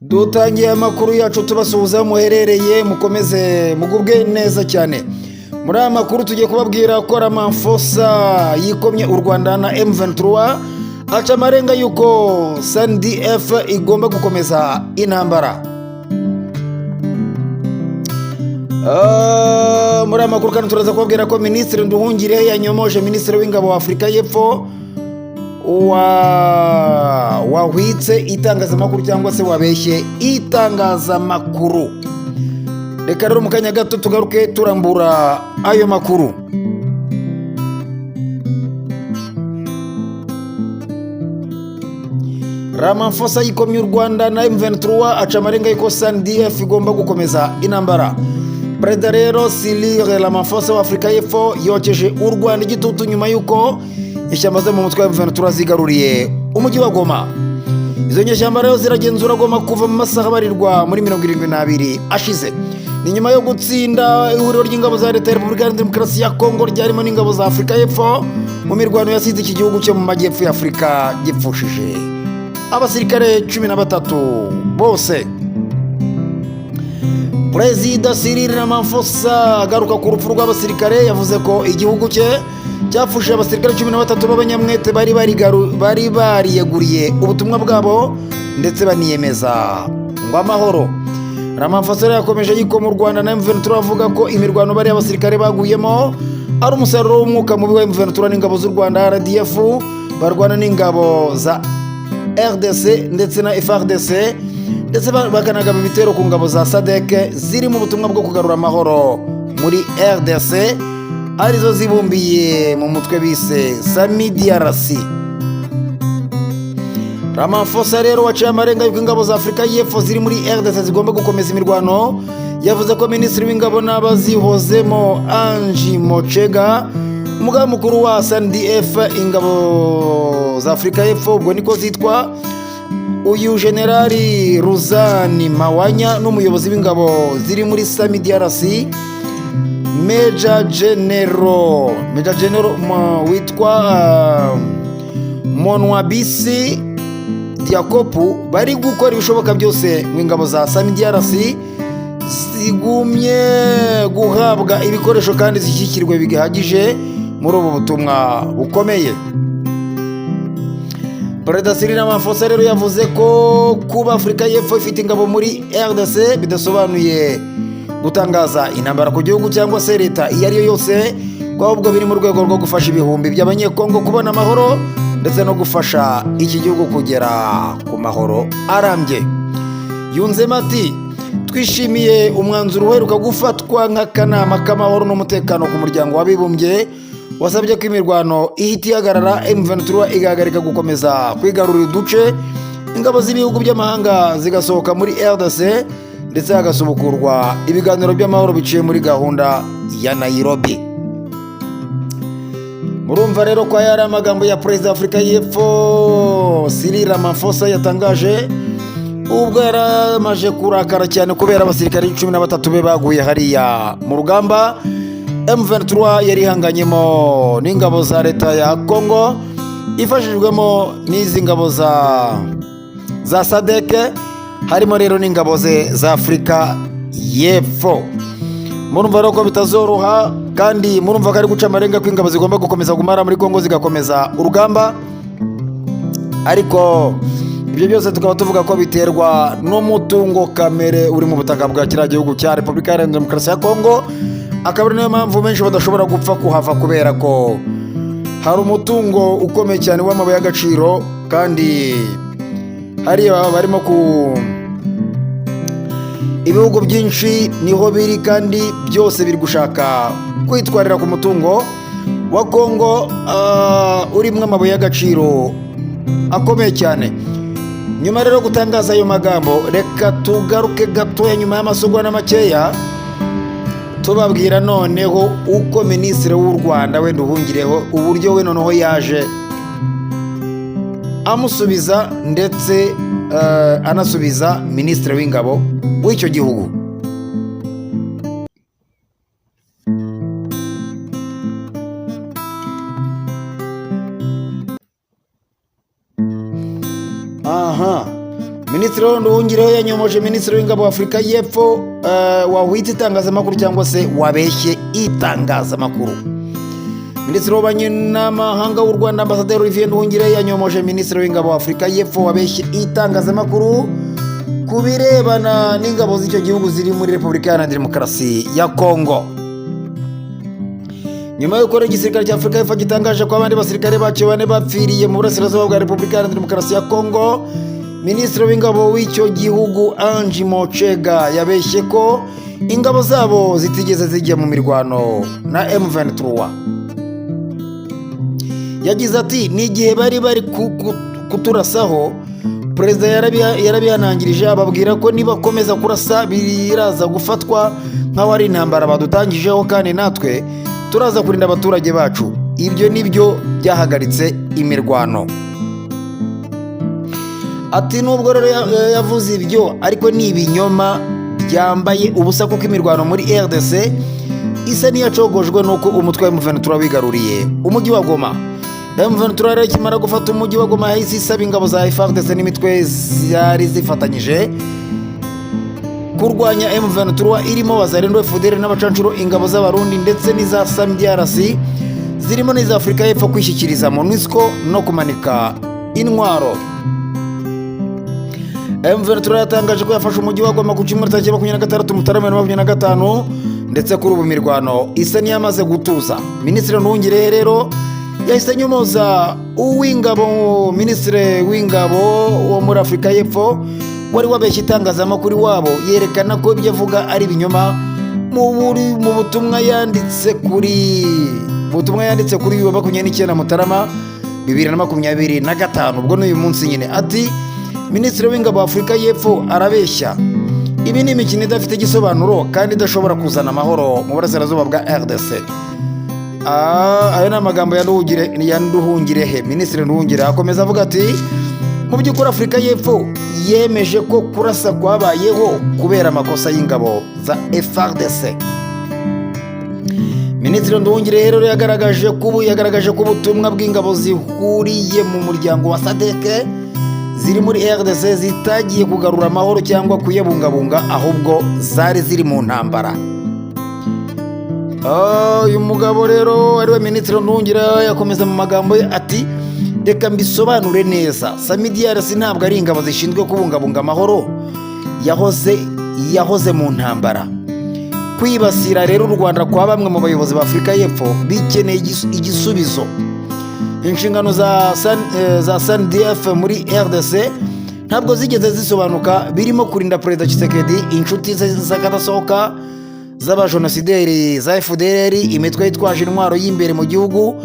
dutangiye amakuru yacu tubasuhuza muherereye mukomeze mugubwe neza cyane. Muri aya makuru tugiye kubabwira ko Ramaphosa yikomye u Rwanda na M23 aca amarenga yuko SANDF igomba gukomeza intambara. Muri aya makuru kandi turaza kubabwira ko Minisitiri Nduhungirehe yanyomoje Minisitiri w'Ingabo wa Afurika y'Epfo wahwitse itangazamakuru cyangwa se wabeshye itangazamakuru. Reka rero mu kanya gato tugaruke turambura ayo makuru. Ramaphosa yikomye u Rwanda na M23 aca amarenga yuko SANDF igomba gukomeza intambara. Perezida rero Cyril Ramaphosa wa Afurika y'Epfo yokeje u Rwanda igitutu nyuma yuko ishyamba zo mu mutwe wa M23 zigaruriye umujyi wa Goma. Izo nyeshyamba rero ziragenzura Goma kuva mu masaha barirwa muri 72 ashize. Ni nyuma yo gutsinda ihuriro ry'ingabo za leta ya Repubulika ya Demokarasi ya Kongo ryarimo n'ingabo za Afurika y'Epfo mu mirwano yasize iki gihugu cyo mu majyepfo ya Afurika gipfushije abasirikare 13 bose. Perezida Cyril Ramaphosa agaruka ku rupfu rw'abasirikare yavuze ko igihugu cye cyafushe abasirikare 13 b'abanyamwete bari bariyeguriye ubutumwa bwabo ndetse baniyemeza ngo amahoro. Ramaphosa yakomeje yikoma u Rwanda na M23 avuga ko imirwano bari abasirikare baguyemo ari umusaruro w'umwuka mubi wa M23 n'ingabo z'u Rwanda RDF barwana n'ingabo za RDC ndetse na FARDC ndetse bakanagaba ibitero ku ngabo za SADC ziri mu butumwa bwo kugarura amahoro muri RDC arizo zibumbiye mu mutwe bise SAMIDRC. Ramaphosa rero waciye amarenga yuko ingabo za Afurika y'Epfo ziri muri RDC zigomba gukomeza imirwano. Yavuze ko Minisitiri w'Ingabo n'abazihozemo Angie Mochenga, umugaba mukuru wa SANDF ingabo za Afurika y'Epfo ubwo niko zitwa, uyu Generali Ruzani Mawanya n'umuyobozi w'ingabo ziri muri SAMIDRC Major General witwa Monwabisi Diakopu bari gukora ibishoboka byose ngo ingabo za SAMIDRC zigumye guhabwa ibikoresho kandi zishyikirwe bigahagije muri ubu butumwa bukomeye. Perezida Cyril Ramaphosa rero yavuze ko kuba Afurika y'Epfo ifite ingabo muri RDC bidasobanuye gutangaza intambara ku gihugu cyangwa se leta iyo ari yo yose, ahubwo biri mu rwego rwo gufasha ibihumbi by'abanyekongo kubona amahoro ndetse no gufasha iki gihugu kugera ku mahoro arambye. Yunzemo ati twishimiye umwanzuro uheruka gufatwa nk'akanama k'amahoro n'umutekano ku muryango w'abibumbye wasabye ko imirwano ihita ihagarara, M23 igahagarika gukomeza kwigarurira uduce, ingabo z'ibihugu by'amahanga zigasohoka muri RDC ndetse hagasubukurwa ibiganiro by'amahoro biciye muri gahunda ya Nairobi. Murumva rero ko yari amagambo ya Perezida Afurika y'Epfo Cyril Ramaphosa yatangaje ubwo yaramaje kurakara cyane kubera abasirikare 13 be baguye hariya mu rugamba M23 yari ihanganyemo n'ingabo za leta ya Kongo ifashijwemo n'izi ngabo za SADC, harimo rero n'ingabo za Afurika y'Epfo. Murumva rero ko bitazoroha kandi murumva ko ari guca amarenga ko ingabo zigomba gukomeza gumara muri Kongo zigakomeza urugamba, ariko ibyo byose tukaba tuvuga ko biterwa n'umutungo kamere uri mu butaka bwa kiriya gihugu cya Repubulika ya Demokarasi ya Kongo. Akaba ari niyo mpamvu benshi badashobora gupfa kuhava kubera ko hari umutungo ukomeye cyane w'amabuye y'agaciro, kandi hariya barimo ibihugu byinshi niho biri kandi byose biri gushaka kwitwarira ku mutungo wa Kongo urimo amabuye y'agaciro akomeye cyane. Nyuma rero gutangaza ayo magambo, reka tugaruke gatoya nyuma y'amasogwa makeya tubabwira noneho uko Minisitiri w'u Rwanda we Nduhungireho uburyo we noneho yaje amusubiza ndetse anasubiza Minisitiri w'Ingabo w'icyo gihugu. Minisitiri Nduhungirehe yanyomoje Minisitiri w'Ingabo wa Afurika y'Epfo wahwitse itangazamakuru cyangwa se wabeshye itangazamakuru. Minisitiri w'Ububanyi n'Amahanga w'u Rwanda Ambasaderi Olivier Nduhungirehe yanyomoje Minisitiri w'Ingabo wa Afurika y'Epfo wabeshye itangazamakuru ku birebana n'ingabo z'icyo gihugu ziri muri Repubulika Iharanira Demokarasi ya Kongo. Nyuma y'uko igisirikare cya Afurika y'Epfo gitangaje ko abandi basirikare bacyo bane bapfiriye mu burasirazuba bwa Repubulika Iharanira Demokarasi ya Kongo, Minisitiri w'Ingabo w'icyo gihugu Angie Mochega yabeshye ko ingabo zabo zitigeze zijya mu mirwano na M23. Yagize ati ni igihe bari kuturasaho, Perezida yarabihanangirije ababwira ko nibakomeza kurasa biraza gufatwa nk'aho ari intambara badutangijeho kandi natwe turaza kurinda abaturage bacu. Ibyo nibyo byahagaritse imirwano. Ati nubwo rero yavuze ibyo ariko ni ibinyoma byambaye ubusa kuko imirwano muri RDC isa n'iyacogojwe nuko umutwe wa M23 wigaruriye umujyi wa Goma. M23 rero kimara gufata umujyi wa Goma yahise isaba ingabo za FARDC n'imitwe zari zifatanyije kurwanya M23 irimo Wazalendo, FDLR n'abacancuro, ingabo z'abarundi ndetse n'iza SAMDRC zirimo n'iza Afurika y'Epfo kwishyikiriza MONUSCO no kumanika intwaro. M23 yatangaje ko yafashe umujyi wa Goma ku cyumweru tariki 26 Mutarama 2025 ndetse kuri ubu mirwano isa n'iyamaze gutuza. Minisitiri Nduhungirehe rero yahise nyomoza uw'ingabo, Minisitiri w'Ingabo wo muri Afurika y'Epfo wari wabeshye itangazamakuru wabo yerekana ko ibyo avuga ari ibinyoma mu butumwa yanditse kuri 29 Mutarama 2025 ubwo n'uyu munsi nyine. Ati Minisitiri w'Ingabo wa Afurika y'Epfo arabeshya, ibi ni imikino idafite igisobanuro kandi idashobora kuzana amahoro mu burasirazuba bwa RDC. Ayo ni amagambo ya Nduhungirehe. Minisitiri Nduhungirehe akomeza avuga ati mu by'ukuri Afurika y'Epfo yemeje ko kurasa kwabayeho kubera amakosa y'ingabo za FARDC. Minisitiri Nduhungirehe rero yagaragaje ko ubutumwa bw'ingabo zihuriye mu muryango wa SADC ziri muri RDC zitagiye kugarura amahoro cyangwa kuyabungabunga, ahubwo zari ziri mu ntambara. Uyu mugabo rero ariwe Minisitiri Nduhungirehe yakomeza mu magambo ye ati reka mbisobanure neza, SAMDRC ntabwo ari ingabo zishinzwe kubungabunga amahoro, yahoze mu ntambara. Kwibasira rero u Rwanda kwa bamwe mu bayobozi ba Afurika y'Epfo bikeneye igisubizo. Inshingano za SANDF muri RDC ntabwo zigeze zisobanuka, birimo kurinda Perezida Tshisekedi, inshuti z'akadasohoka z'abajenosideri za FDLR, imitwe yitwaje intwaro y'imbere mu gihugu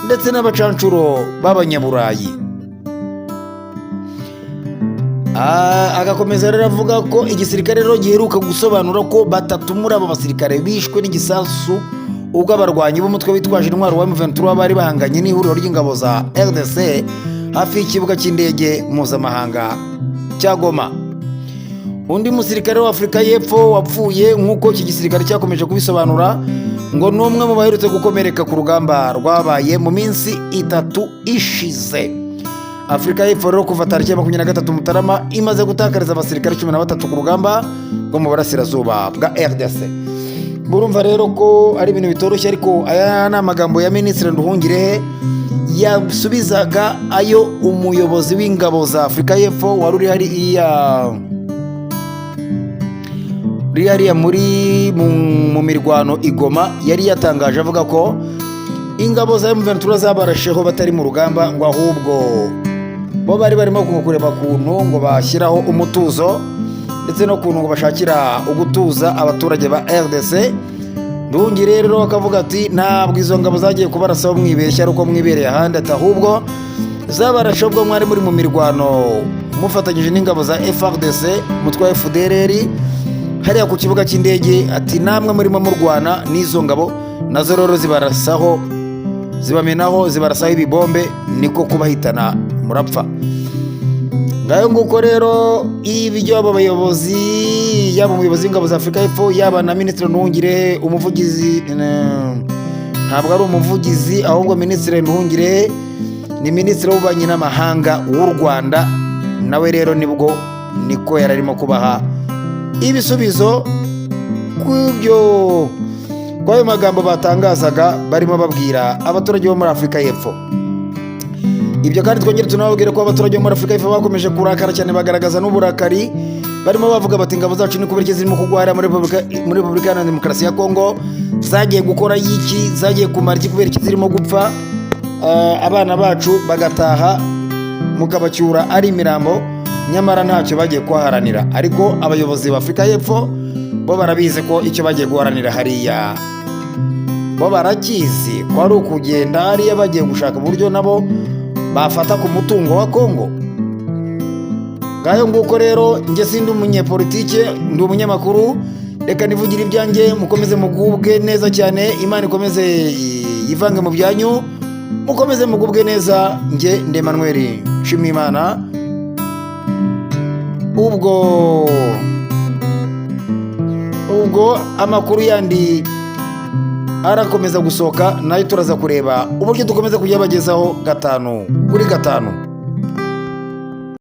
ndetse n'abacancuro b'abanyaburayi. Agakomeza rero avuga ko igisirikare rero giheruka gusobanura ko 3 muri abo basirikare bishwe n'igisasu ubwo abarwanyi b'umutwe witwaje intwaro wa M23 bari bahanganye n'ihuriro ry'ingabo za RDC hafi y'ikibuga cy'indege mpuzamahanga cya Goma. Undi musirikare wa Afurika y'Epfo wapfuye nk'uko iki gisirikare cyakomeje kubisobanura ngo n'umwe mu baherutse gukomereka ku rugamba rwabaye mu minsi 3 ishize. Afurika y'Epfo rero kuva tariki 23 Mutarama imaze gutakariza abasirikare 13 ku rugamba rwo mu burasirazuba bwa RDC. Burumva rero ko ari ibintu bitoroshye, ariko aya ni amagambo ya Minisitiri Nduhungirehe yasubizaga ayo umuyobozi w'ingabo za Afurika y'Epfo wari uri hariya mu mirwano igoma yari yatangaje avuga ko ingabo za M23 zabarasheho batari mu rugamba, ngo ahubwo bo bari barimo kureba kuntu ngo bashyiraho umutuzo ndetse no kuntu ngo bashakira ugutuza abaturage ba RDC. Nduhungirehe rero akavuga ati ntabwo izo ngabo zagiye kubarasaho mwibeshya ariko mwibereye ahandi, ati ahubwo zabarashe ubwo mwari muri mu mirwano mufatanyije n'ingabo za FARDC umutwe wa FDLR hariya ku kibuga cy'indege. Ati namwe murimo murwana n'izo ngabo nazo rero zibarasaho zibamenaho zibarasaho ibibombe, niko kubahitana murapfa. Ngayo nguko rero ibyo aba bayobozi, yaba umuyobozi w'ingabo za Afurika y'Epfo yaba na Minisitiri Nduhungirehe umuvugizi, ntabwo ari umuvugizi ahubwo Minisitiri Nduhungirehe ni Minisitiri w'Ububanyi n'Amahanga w'u Rwanda, nawe rero nibwo niko yari arimo kubaha ibisubizo kw'ayo magambo batangazaga barimo babwira abaturage bo muri Afurika y'Epfo. Ibyo kandi twongere tunababwire ko abaturage bo muri Afurika y'Epfo bakomeje kurakara cyane, bagaragaza n'uburakari, barimo bavuga bati ingabo zacu ni kubera iki zirimo kugwara muri Repubulika Iharanira Demokarasi ya Kongo, zagiye gukora iki, zagiye kumara iki, kubera iki zirimo gupfa, abana bacu bagataha mukabacyura ari imirambo, nyamara ntacyo bagiye kuharanira. Ariko abayobozi ba Afurika y'Epfo bo barabizi ko icyo bagiye guharanira hariya bo barakizi ko ari ukugenda hariya bagiye gushaka uburyo nabo bafata ku mutungo wa Kongo. Ngayo nguko rero, njye sindi umunyepolitike, ndi umunyamakuru, reka nivugire ibyanjye, mukomeze mugubwe neza cyane, Imana ikomeze yivange mu byanyu, mukomeze mugubwe neza. Njye ndi Emmanuel Nshimiyimana. ubwo amakuru yandi arakomeza gusohoka, nayo turaza kureba uburyo dukomeza kujya bagezaho 5 kuri 5.